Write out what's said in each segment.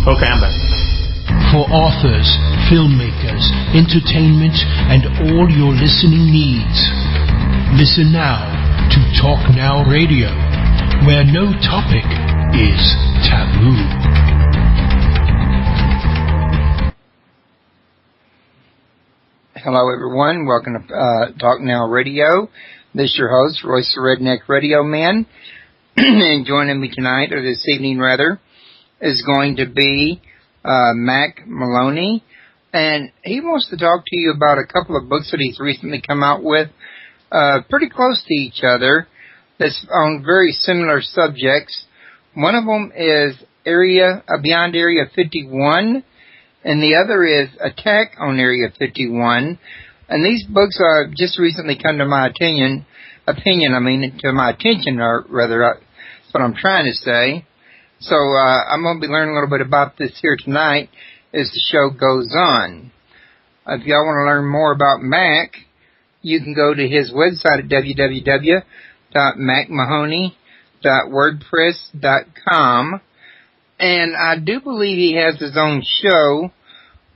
Okay, I'm back. For authors, filmmakers, entertainment, and all your listening needs. Listen now to Talk Now Radio, where no topic is taboo. Hello, everyone. Welcome to Talk Now Radio. This is your host, Royce the Redneck Radio Man. And joining me tonight, or this evening rather, is going to be Mack Maloney. And he wants to talk to you about a couple of books that he's recently come out with, pretty close to each other, that's on very similar subjects. One of them is Beyond Area 51, and the other is Attack on Area 51. And these books are just recently come to my attention, or rather, that's what I'm trying to say. So I'm going to be learning a little bit about this here tonight as the show goes on. If y'all want to learn more about Mack, you can go to his website at www.mackmahoney.wordpress.com. And I do believe he has his own show,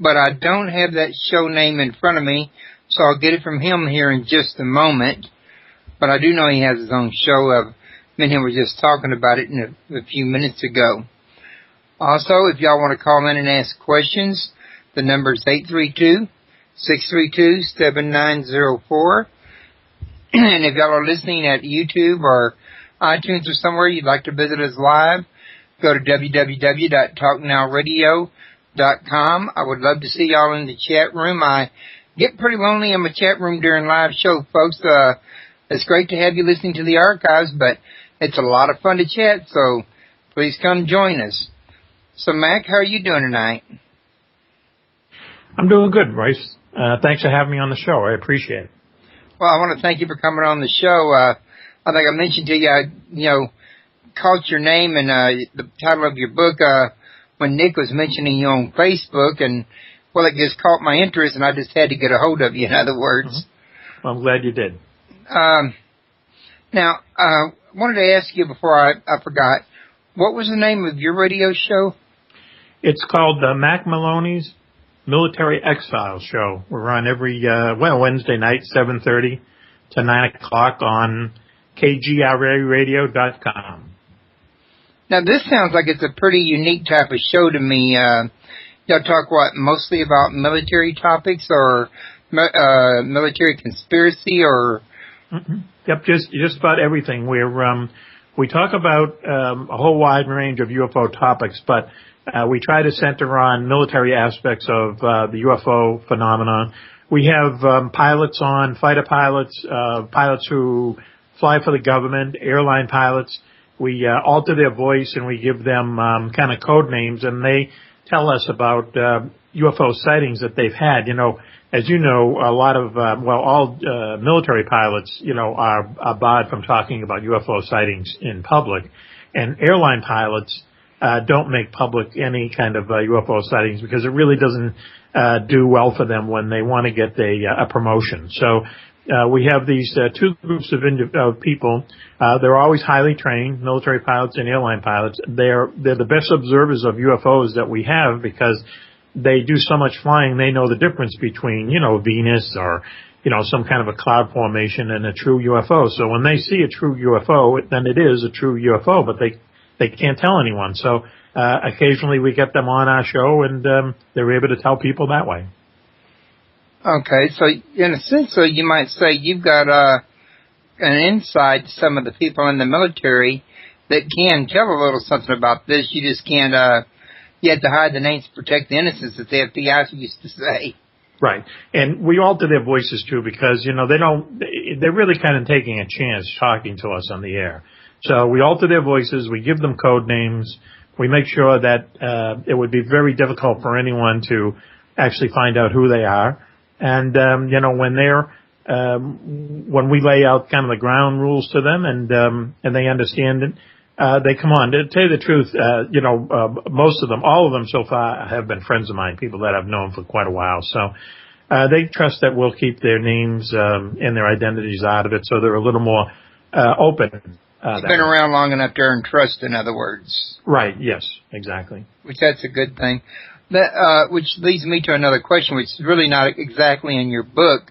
but I don't have that show name in front of me, so I'll get it from him here in just a moment. But I do know he has his own show. Me and him were just talking about it a few minutes ago. Also, if y'all want to call in and ask questions, the number is 832-632-7904. And if y'all are listening at YouTube or iTunes or somewhere you'd like to visit us live, go to www.talknowradio.com. I would love to see y'all in the chat room. I get pretty lonely in my chat room during live show, folks. It's great to have you listening to the archives, but it's a lot of fun to chat, so please come join us. So, Mack, how are you doing tonight? I'm doing good, Royce. Thanks for having me on the show. I appreciate it. Well, I want to thank you for coming on the show. I think I mentioned to you, I caught your name and the title of your book when Nick was mentioning you on Facebook, and, well, it just caught my interest, and I just had to get a hold of you, in other words. Mm-hmm. Well, I'm glad you did. Now, I wanted to ask you before I forgot, what was the name of your radio show? It's called Mack Maloney's Military X-Files Show. We're on every, Wednesday night, 7:30 to 9 o'clock on kgraradio.com. Now, this sounds like it's a pretty unique type of show to me. Y'all talk, mostly about military topics or military conspiracy or... Mm-hmm. Yep, just about everything. We talk about a whole wide range of UFO topics, but we try to center on military aspects of the UFO phenomenon. We have pilots on, fighter pilots, pilots who fly for the government, airline pilots. We alter their voice and we give them kind of code names, and they tell us about UFO sightings that they've had. As you know, a lot of, all military pilots, are barred from talking about UFO sightings in public. And airline pilots don't make public any kind of UFO sightings because it really doesn't do well for them when they want to get a promotion. So we have these two groups of people. They're always highly trained, military pilots and airline pilots. They're the best observers of UFOs that we have because they do so much flying, they know the difference between, Venus or, some kind of a cloud formation and a true UFO. So when they see a true UFO, then it is a true UFO, but they can't tell anyone. So occasionally we get them on our show, and they're able to tell people that way. Okay, so in a sense, so you might say you've got an insight to some of the people in the military that can tell a little something about this. You just can't... You have to hide the names to protect the innocence, as the FBI used to say. Right. And we alter their voices, too, because, they're really kind of taking a chance talking to us on the air. So we alter their voices. We give them code names. We make sure that it would be very difficult for anyone to actually find out who they are. And, when we lay out kind of the ground rules to them and they understand it, they come on. To tell you the truth, most of them, all of them so far have been friends of mine, people that I've known for quite a while. So they trust that we'll keep their names and their identities out of it, so they're a little more open You've been around long enough to earn trust, in other words. Right, yes, exactly. Which that's a good thing. That, which leads me to another question, which is really not exactly in your book,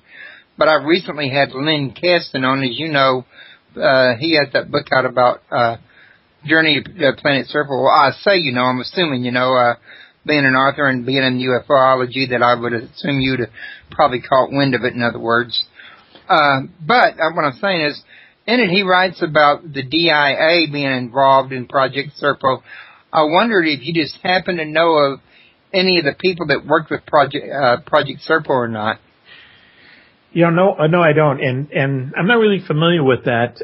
but I recently had Lynn Caston on. As you know, he has that book out about Journey to Planet Circle. Well, I say, I'm assuming, being an author and being in UFOlogy, that I would assume you'd have probably caught wind of it, in other words. But what I'm saying is, in it he writes about the DIA being involved in Project Serpo. I wondered if you just happen to know of any of the people that worked with Project Serpo or not. No, I don't, and I'm not really familiar with that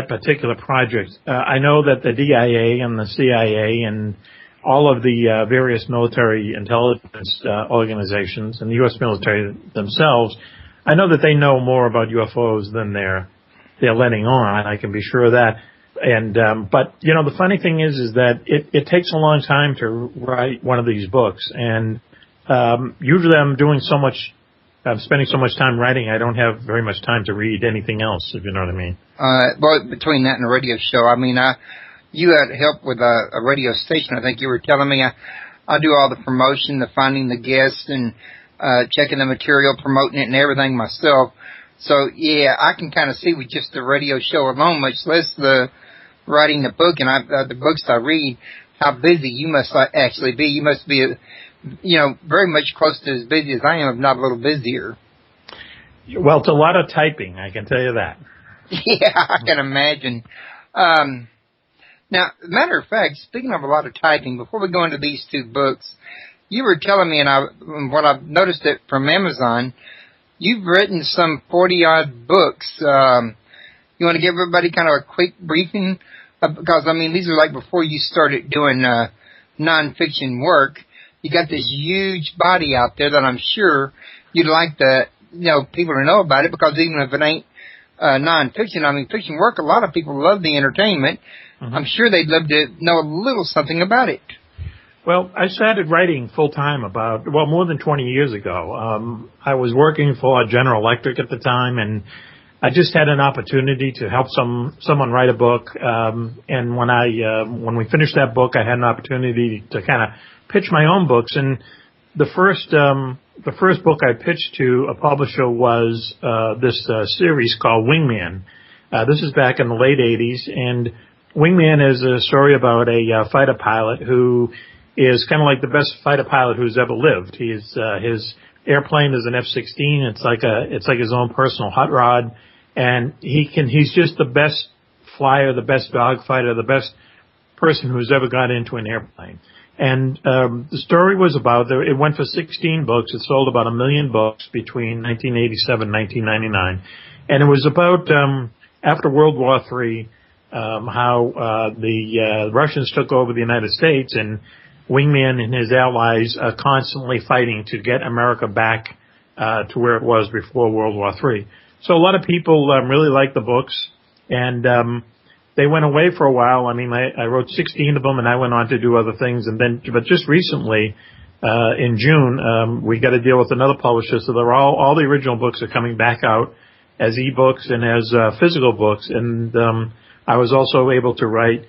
particular project. I know that the DIA and the CIA and all of the various military intelligence organizations and the U.S. military themselves, I know that they know more about UFOs than they're letting on. I can be sure of that. And but the funny thing is that it takes a long time to write one of these books, and usually I'm spending so much time writing, I don't have very much time to read anything else, if you know what I mean. Well, between that and a radio show, you had help with a radio station. I think you were telling me. I do all the promotion, the finding the guests, and checking the material, promoting it, and everything myself. So, yeah, I can kind of see with just the radio show alone, much less the writing the book and the books I read, how busy you must actually be. You must be, very much close to as busy as I am, if not a little busier. Well, it's a lot of typing, I can tell you that. Yeah, I can imagine. Now, matter of fact, speaking of a lot of typing, before we go into these two books, you were telling me, and what I've noticed it from Amazon, you've written some 40-odd books. You want to give everybody kind of a quick briefing? Because, these are like before you started doing nonfiction work. You got this huge body out there that I'm sure you'd like the people to know about it, because even if it ain't nonfiction, fiction work, a lot of people love the entertainment. Mm-hmm. I'm sure they'd love to know a little something about it. Well, I started writing full-time more than 20 years ago. I was working for General Electric at the time, and I just had an opportunity to help someone write a book. And when we finished that book, I had an opportunity to kind of pitch my own books. And the first book I pitched to a publisher was this series called Wingman. This is back in the late 80s, and Wingman is a story about a fighter pilot who is kind of like the best fighter pilot who's ever lived. His airplane is an F-16. It's like his own personal hot rod, and he's just the best flyer, the best dogfighter, the best person who's ever got into an airplane. And the story was it went for 16 books. It sold about 1 million books between 1987 and 1999. And it was about, after World War III, how the Russians took over the United States, and Wingman and his allies are constantly fighting to get America back to where it was before World War III. So a lot of people really liked the books, and they went away for a while. I wrote 16 of them, and I went on to do other things. But just recently, in June, we got to deal with another publisher. So they're all the original books are coming back out as ebooks and as physical books. And I was also able to write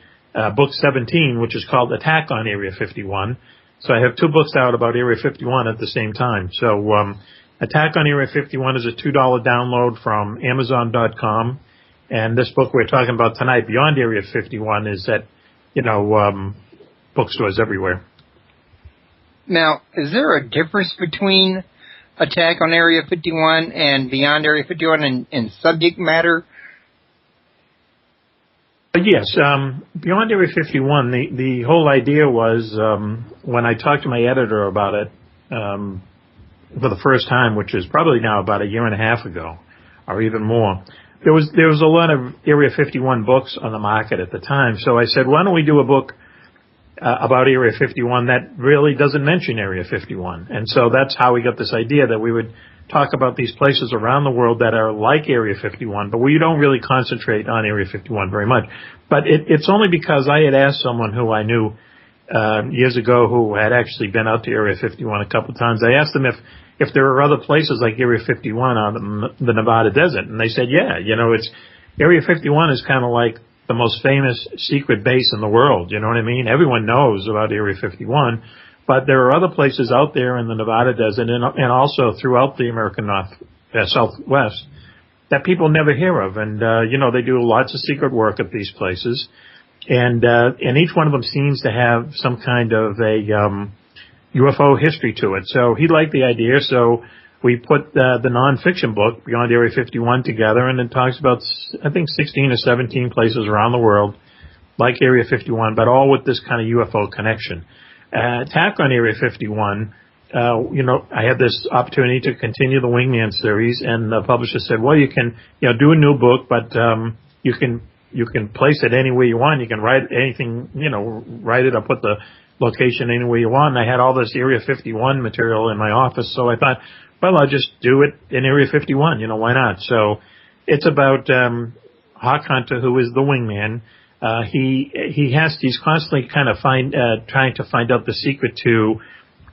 book 17, which is called Attack on Area 51. So I have two books out about Area 51 at the same time. So Attack on Area 51 is a $2 download from Amazon.com. And this book we're talking about tonight, Beyond Area 51, is at, bookstores everywhere. Now, is there a difference between Attack on Area 51 and Beyond Area 51 in subject matter? Yes. Beyond Area 51, the whole idea was, when I talked to my editor about it for the first time, which is probably now about a year and a half ago, or even more, there was a lot of Area 51 books on the market at the time. So I said, why don't we do a book about Area 51 that really doesn't mention Area 51? And so that's how we got this idea that we would talk about these places around the world that are like Area 51, but we don't really concentrate on Area 51 very much. But it's only because I had asked someone who I knew years ago who had actually been out to Area 51 a couple of times. I asked them if there are other places like Area 51 out in the Nevada desert, and they said, yeah, Area 51 is kind of like the most famous secret base in the world. You know what I mean? Everyone knows about Area 51, but there are other places out there in the Nevada desert and also throughout the American Southwest that people never hear of. And, they do lots of secret work at these places. And each one of them seems to have some kind of a UFO history to it. So he liked the idea, so we put the nonfiction book, Beyond Area 51, together, and it talks about, I think, 16 or 17 places around the world, like Area 51, but all with this kind of UFO connection. Attack on Area 51, I had this opportunity to continue the Wingman series, and the publisher said, well, you can, do a new book, but you can place it anywhere you want. You can write anything, write it or put the location anywhere you want. And I had all this Area 51 material in my office, so I thought, well, I'll just do it in Area 51. Why not? So it's about Hawk Hunter, who is the wingman. He's constantly kind of trying to find out the secret to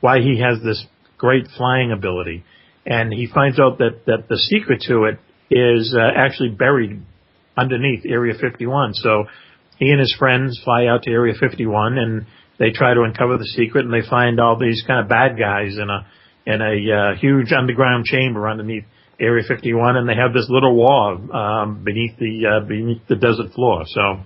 why he has this great flying ability, and he finds out that the secret to it is actually buried underneath Area 51. So he and his friends fly out to Area 51, and they try to uncover the secret, and they find all these kind of bad guys in a huge underground chamber underneath Area 51, and they have this little wall beneath the desert floor. So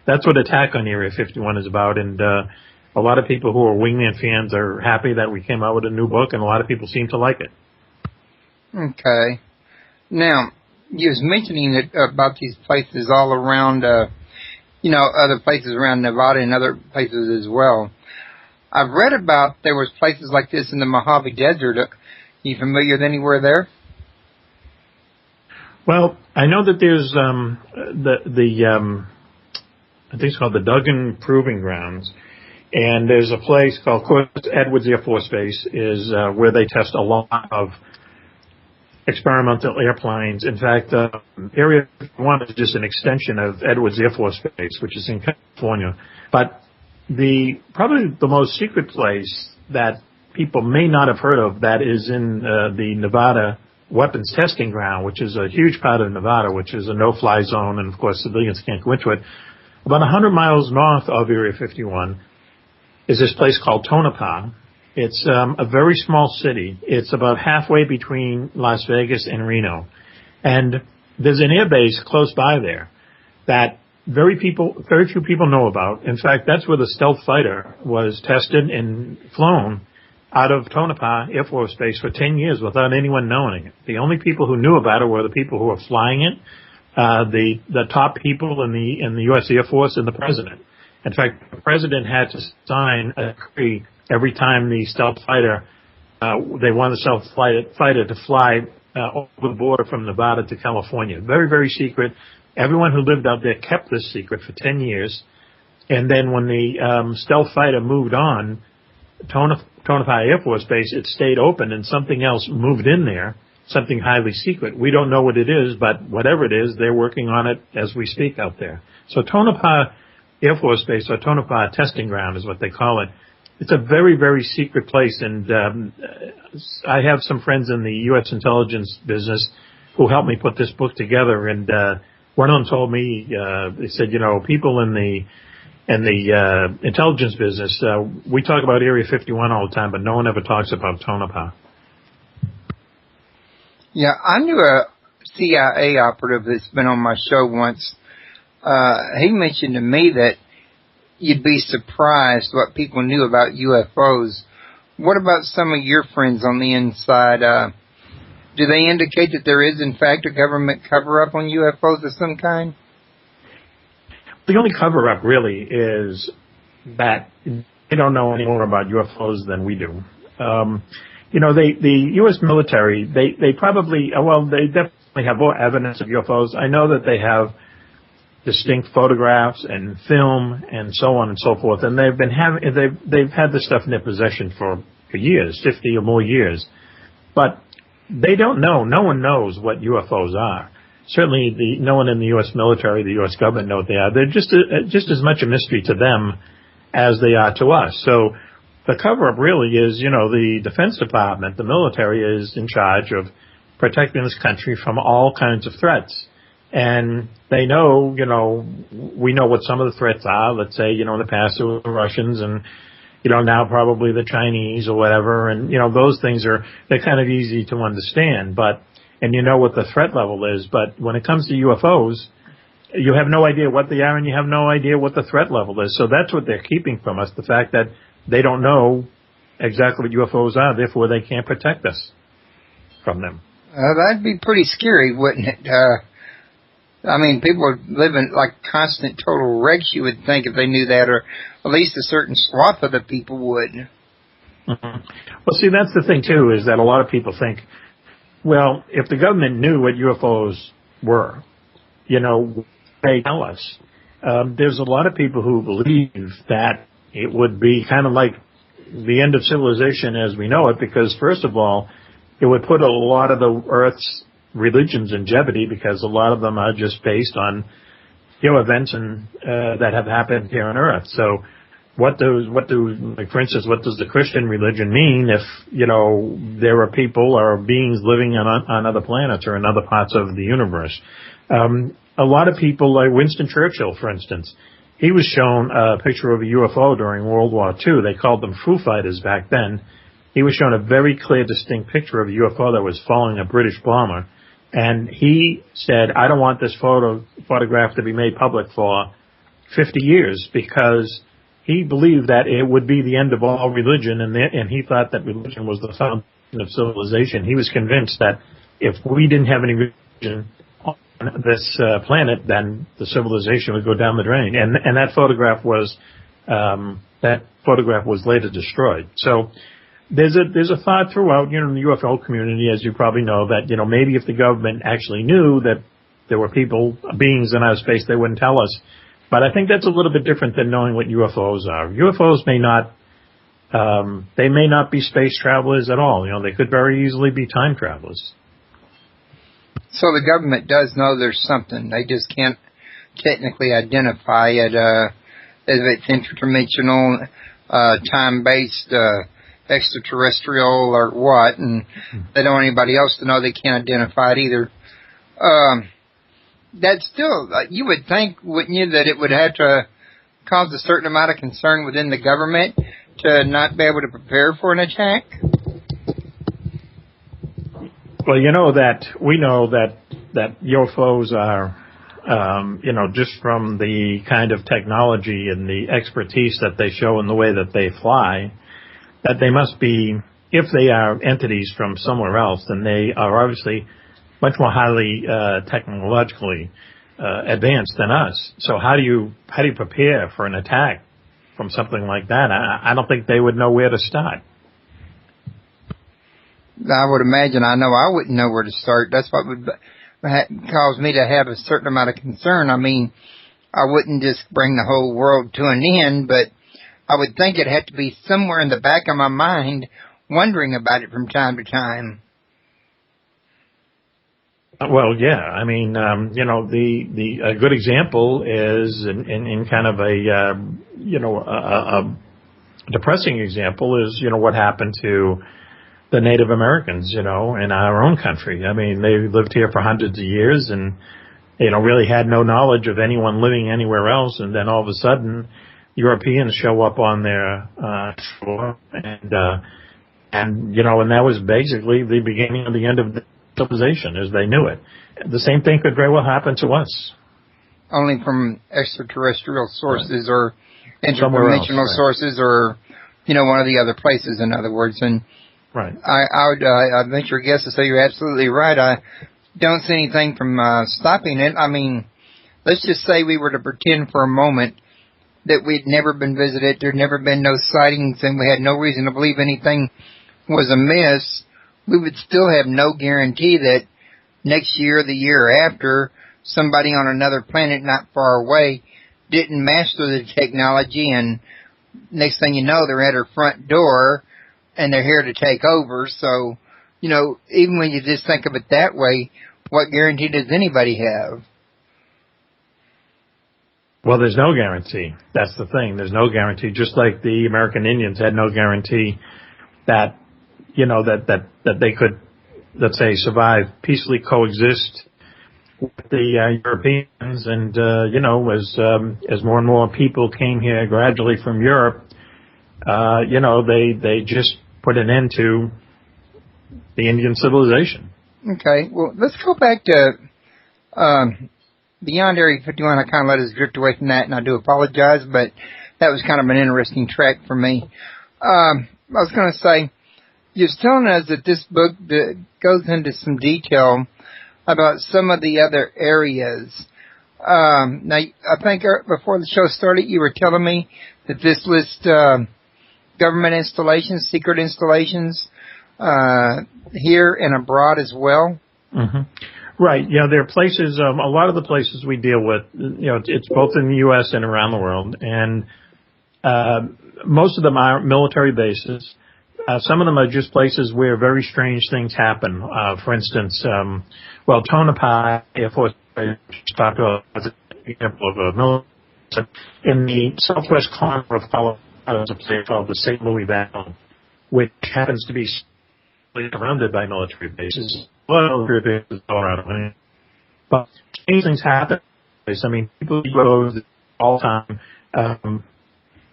that's what Attack on Area 51 is about, and a lot of people who are Wingman fans are happy that we came out with a new book, and a lot of people seem to like it. Okay. Now, you was mentioning about these places all around, other places around Nevada and other places as well. I've read about there was places like this in the Mojave Desert. Are you familiar with anywhere there? Well, I know that there's I think it's called the Duggan Proving Grounds, and there's a place called, of course, Edwards Air Force Base is where they test a lot of experimental airplanes. In fact, Area 51 is just an extension of Edwards Air Force Base, which is in California. But probably the most secret place that people may not have heard of that is in the Nevada Weapons Testing Ground, which is a huge part of Nevada, which is a no-fly zone, and of course civilians can't go into it. About 100 miles north of Area 51 is this place called Tonopah. It's a very small city. It's about halfway between Las Vegas and Reno. And there's an air base close by there that very few people know about. In fact, that's where the stealth fighter was tested and flown out of Tonopah Air Force Base for 10 years without anyone knowing it. The only people who knew about it were the people who were flying it, the top people in the U.S. Air Force, and the president. In fact, the president had to sign a decree every time the stealth fighter, they wanted the stealth fighter to fly over the border from Nevada to California. Very, very secret. Everyone who lived out there kept this secret for 10 years. And then when the stealth fighter moved on, Tonopah Air Force Base, it stayed open, and something else moved in there, something highly secret. We don't know what it is, but whatever it is, they're working on it as we speak out there. So Tonopah Air Force Base, or Tonopah Testing Ground is what they call it. It's a very, very secret place, and I have some friends in the U.S. intelligence business who helped me put this book together, and one of them told me, they said, people in the intelligence business, we talk about Area 51 all the time, but no one ever talks about Tonopah. Yeah, I knew a CIA operative that's been on my show once. He mentioned to me that you'd be surprised what people knew about UFOs. What about some of your friends on the inside? Do they indicate that there is, in fact, a government cover-up on UFOs of some kind? The only cover-up really is that they don't know any more about UFOs than we do. The U.S. military, they probably, they definitely have more evidence of UFOs. I know that they have distinct photographs and film and so on and so forth, and they've had this stuff in their possession for years, 50 or more years. But they don't know. No one knows what UFOs are. Certainly, no one in the U.S. military, the U.S. government know what they are. They're just as much a mystery to them as they are to us. So the cover-up really is, the Defense Department, the military is in charge of protecting this country from all kinds of threats. And they know, we know what some of the threats are. Let's say, in the past it was the Russians and, now probably the Chinese or whatever. And, those things they're kind of easy to understand, and you know what the threat level is. But when it comes to UFOs, you have no idea what they are and you have no idea what the threat level is. So that's what they're keeping from us, the fact that they don't know exactly what UFOs are, therefore they can't protect us from them. That'd be pretty scary, wouldn't it? People would live in like constant total wrecks, you would think, if they knew that, or at least a certain swath of the people would. Mm-hmm. Well, see, that's the thing, too, is that a lot of people think, well, if the government knew what UFOs were, they tell us. There's a lot of people who believe that it would be kind of like the end of civilization as we know it, because, first of all, it would put a lot of the Earth's religions in jeopardy, because a lot of them are just based on, events that have happened here on Earth. So for instance, what does the Christian religion mean if, there are people or beings living on other planets or in other parts of the universe? A lot of people, like Winston Churchill, for instance, he was shown a picture of a UFO during World War II. They called them Foo Fighters back then. He was shown a very clear, distinct picture of a UFO that was following a British bomber. And he said, I don't want this photograph to be made public for 50 years, because he believed that it would be the end of all religion, and he thought that religion was the foundation of civilization. He was convinced that if we didn't have any religion on this planet, then the civilization would go down the drain. And that photograph was later destroyed. So there's a thought throughout, in the UFO community, as you probably know, that, maybe if the government actually knew that there were beings in outer space, they wouldn't tell us. But I think that's a little bit different than knowing what UFOs are. UFOs may not be space travelers at all. They could very easily be time travelers. So the government does know there's something. They just can't technically identify it if it's interdimensional, time-based, extraterrestrial, or what, and they don't want anybody else to know. They can't identify it either. That's still, you would think, wouldn't you, that it would have to cause a certain amount of concern within the government to not be able to prepare for an attack? Well, we know that UFOs are, just from the kind of technology and the expertise that they show in the way that they fly, that they must be, if they are entities from somewhere else, then they are obviously much more highly technologically advanced than us. So how do you prepare for an attack from something like that? I don't think they would know where to start. I would imagine. I know I wouldn't know where to start. That's what would cause me to have a certain amount of concern. I mean, I wouldn't just bring the whole world to an end, but I would think it had to be somewhere in the back of my mind, wondering about it from time to time. Well, yeah. I mean, a good example is in kind of a depressing example is, what happened to the Native Americans, in our own country. I mean, they lived here for hundreds of years and, really had no knowledge of anyone living anywhere else. And then all of a sudden, Europeans show up on their shore, and that was basically the beginning of the end of the civilization as they knew it. The same thing could very well happen to us. Only from extraterrestrial sources, right, or interdimensional sources, or, one of the other places, in other words. And right. I'd venture a guess to say you're absolutely right. I don't see anything from stopping it. I mean, let's just say we were to pretend for a moment that we'd never been visited, there'd never been no sightings, and we had no reason to believe anything was amiss. We would still have no guarantee that next year, the year after, somebody on another planet not far away didn't master the technology, and next thing you know, they're at our front door and they're here to take over. So, even when you just think of it that way, what guarantee does anybody have? Well, there's no guarantee. That's the thing. There's no guarantee. Just like the American Indians had no guarantee that, that they could, let's say, survive, peacefully coexist with the Europeans, and as more and more people came here gradually from Europe, they just put an end to the Indian civilization. Okay, well, let's go back to beyond Area 51. I kind of let us drift away from that, and I do apologize, but that was kind of an interesting track for me. I was going to say, you're telling us that this book goes into some detail about some of the other areas. Now, I think before the show started, you were telling me that this lists government installations, secret installations, here and abroad as well. Mm-hmm. Right. Yeah, there are places, a lot of the places we deal with, it's both in the U.S. and around the world. And most of them are military bases. Some of them are just places where very strange things happen. For instance, Tonopah Air Force Base talked about as an example of a military. In the southwest corner of Colorado, there's a place called the St. Louis Valley, which happens to be surrounded by military bases. Military bases all around. But strange things happen. I mean, people go all the time.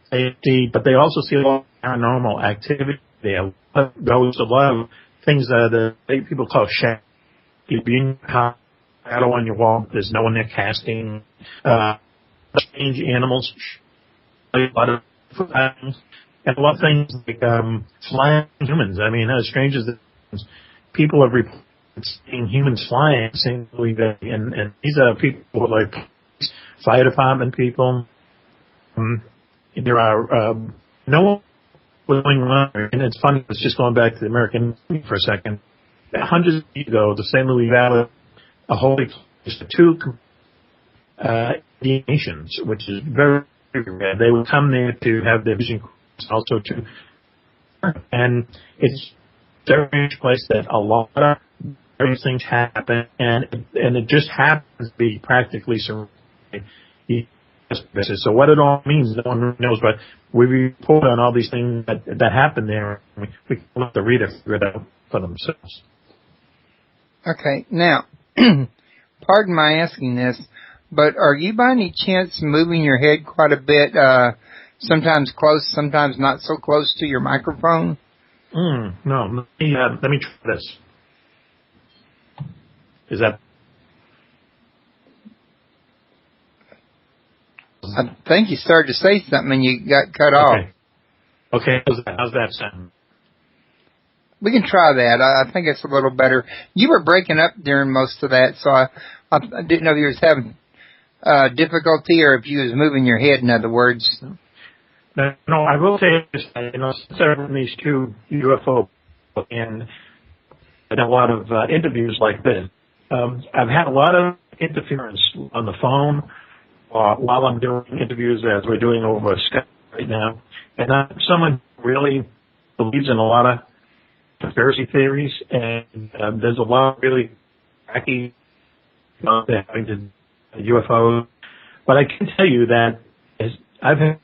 But they also see a lot of paranormal activity there. There's a lot of things that people call shadow. You'd be in your shadow on your wall. There's no one there casting. Strange animals. A lot of things. And a lot of things like flying humans. I mean, as strange as it is, people have reported seeing humans flying, and these are people like fire department people. There are no one going on, and it's funny. It's just going back to the American for a second. Hundreds of years ago, the St. Louis Valley, a holy place for two Indian nations, which is very rare. They would come there to have their vision, also to, and it's a very strange place that a lot of various things happen, and it just happens to be practically surrounded. So what it all means, no one really knows, but we report on all these things that happen there. We can let the reader figure it out for themselves. Okay, now, pardon my asking this, but are you by any chance moving your head quite a bit, sometimes close, sometimes not so close to your microphone? No, let me try this. Is that... I think you started to say something and you got cut off. Okay, how's that sound? We can try that. I think it's a little better. You were breaking up during most of that, so I didn't know if you was having difficulty or if you was moving your head, in other words. No, I will say this. Since I've done these two UFO and a lot of interviews like this, I've had a lot of interference on the phone while I'm doing interviews, as we're doing over Skype right now. And I'm someone who really believes in a lot of conspiracy theories, and there's a lot of really wacky having to UFOs. But I can tell you that I've had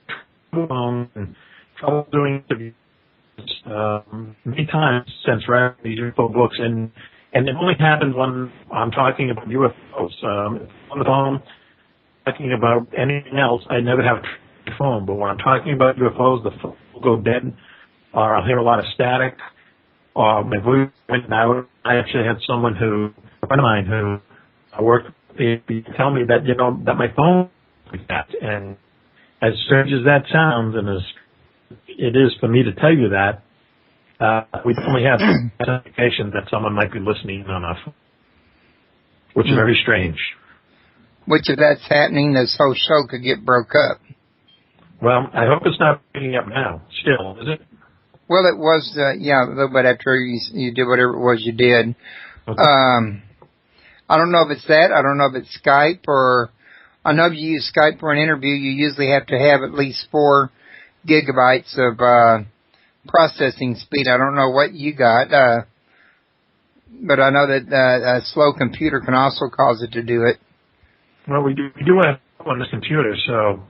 trouble doing interviews many times since writing these UFO books, and it only happens when I'm talking about UFOs. On the phone, talking about anything else, I never have a phone. But when I'm talking about UFOs, the phone will go dead, or I'll hear a lot of static, or my voice went out. I actually had a friend of mine who I worked with, tell me that, that my phone like that. And as strange as that sounds, and as it is for me to tell you that, we only have indication that someone might be listening on our phone, which is very strange. Which, if that's happening, this whole show could get broke up. Well, I hope it's not breaking up now. Still, is it? Well, it was, a little bit after you did whatever it was you did. Okay. I don't know if it's that. I don't know if it's Skype, or I know if you use Skype for an interview, you usually have to have at least 4 gigabytes of processing speed. I don't know what you got, but I know that a slow computer can also cause it to do it. Well, we do have on this computer, so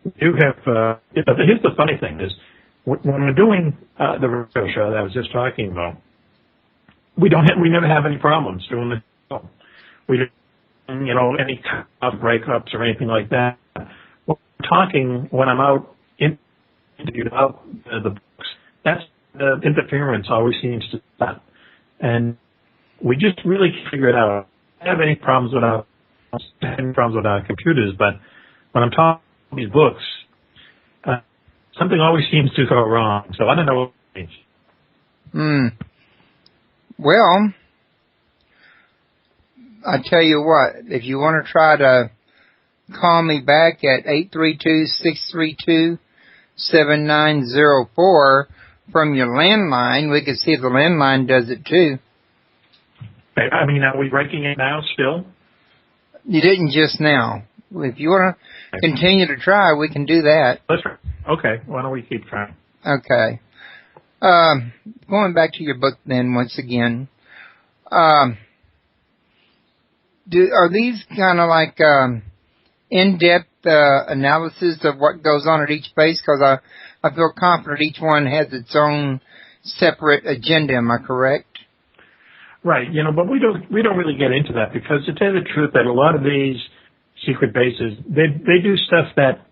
we do have. Here's the funny thing: is when we're doing the radio show that I was just talking about, we never have any problems doing the show. We any of breakups or anything like that. When I'm talking, when I'm out interviewed about the books, that's the interference always seems to stop. And we just really can't figure it out. I don't have any problems with our computers, but when I'm talking about these books, something always seems to go wrong. So I don't know what to change. Well, I tell you what, if you want to try to call me back at 832-632-7904 from your landline, we can see if the landline does it too. I mean, are we breaking it now still? You didn't just now. If you want to continue to try, we can do that. Okay, why don't we keep trying? Okay. Going back to your book then once again. Are these kind of like in-depth analysis of what goes on at each base? Because I feel confident each one has its own separate agenda. Am I correct? Right. But we don't really get into that because to tell you the truth, that a lot of these secret bases they do stuff that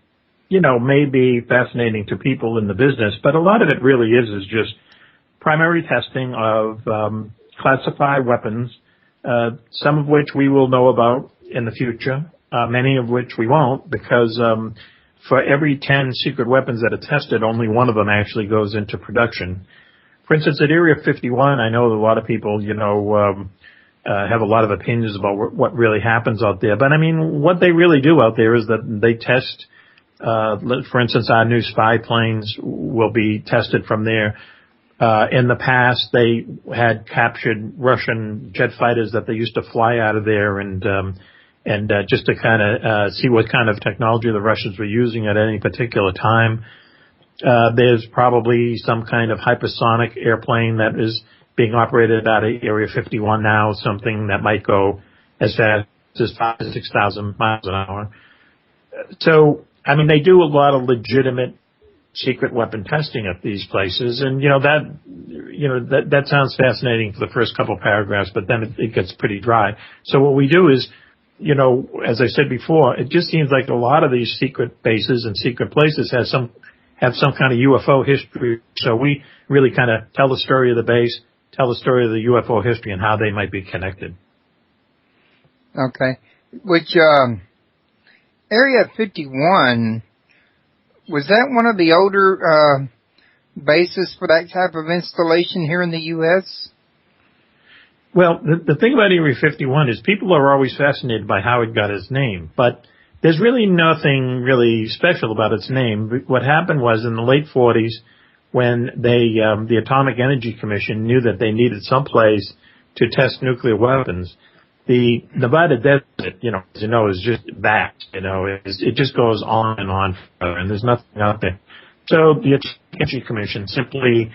may be fascinating to people in the business, but a lot of it really is just primary testing of classified weapons, some of which we will know about in the future, many of which we won't, because for every 10 secret weapons that are tested, only one of them actually goes into production. For instance, at Area 51, I know that a lot of people, have a lot of opinions about what really happens out there. But I mean, what they really do out there is that they test, for instance, our new spy planes will be tested from there. In the past, they had captured Russian jet fighters that they used to fly out of there and just to kind of see what kind of technology the Russians were using at any particular time. There's probably some kind of hypersonic airplane that is being operated out of Area 51 now, something that might go as fast as 5,000 to 6,000 miles an hour. So, I mean, they do a lot of legitimate secret weapon testing at these places, and that sounds fascinating for the first couple paragraphs, but then it gets pretty dry. So what we do is, as I said before, it just seems like a lot of these secret bases and secret places have some kind of UFO history. So we really kind of tell the story of the base, tell the story of the UFO history and how they might be connected. Okay. Which, Area 51, was that one of the older bases for that type of installation here in the U.S.? Well, the thing about Area 51 is people are always fascinated by how it got its name, but there's really nothing really special about its name. What happened was in the late 40s, when the Atomic Energy Commission knew that they needed some place to test nuclear weapons, the Nevada desert, as you know, is just vast. It just goes on and on forever, and there's nothing out there. So the Atomic Energy Commission simply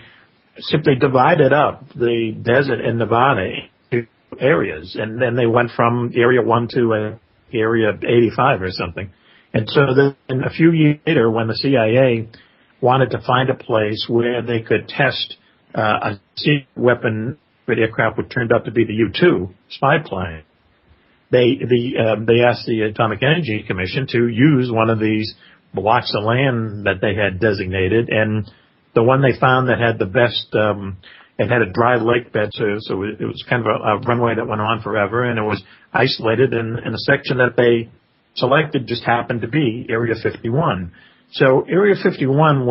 divided up the desert in Nevada into areas, and then they went from Area 1 to Area 85 or something. And so then a few years later, when the CIA wanted to find a place where they could test a secret weapon aircraft, which turned out to be the U-2 spy plane, they asked the Atomic Energy Commission to use one of these blocks of land that they had designated, and the one they found that had the best, it had a dry lake bed, so it was kind of a runway that went on forever, and it was isolated, and the section that they selected just happened to be Area 51. So Area 51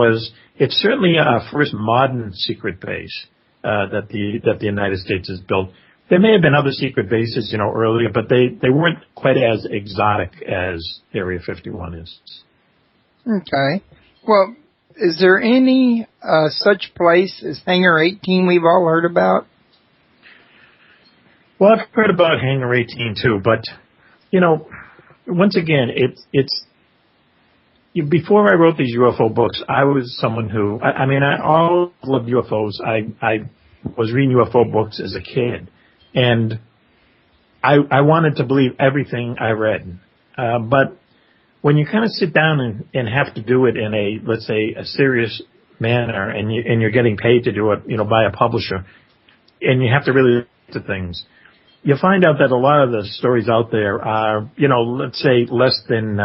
it's certainly our first modern secret base that the United States has built. There may have been other secret bases, earlier, but they weren't quite as exotic as Area 51 is. Okay. Well, is there any such place as Hangar 18 we've all heard about? Well, I've heard about Hangar 18 too, but once again, it's before I wrote these UFO books, I was someone who I always loved UFOs. I was reading UFO books as a kid, and I wanted to believe everything I read, but when you kind of sit down and have to do it in let's say, a serious manner, and you're getting paid to do it, by a publisher, and you have to really look to things, you find out that a lot of the stories out there are, let's say less than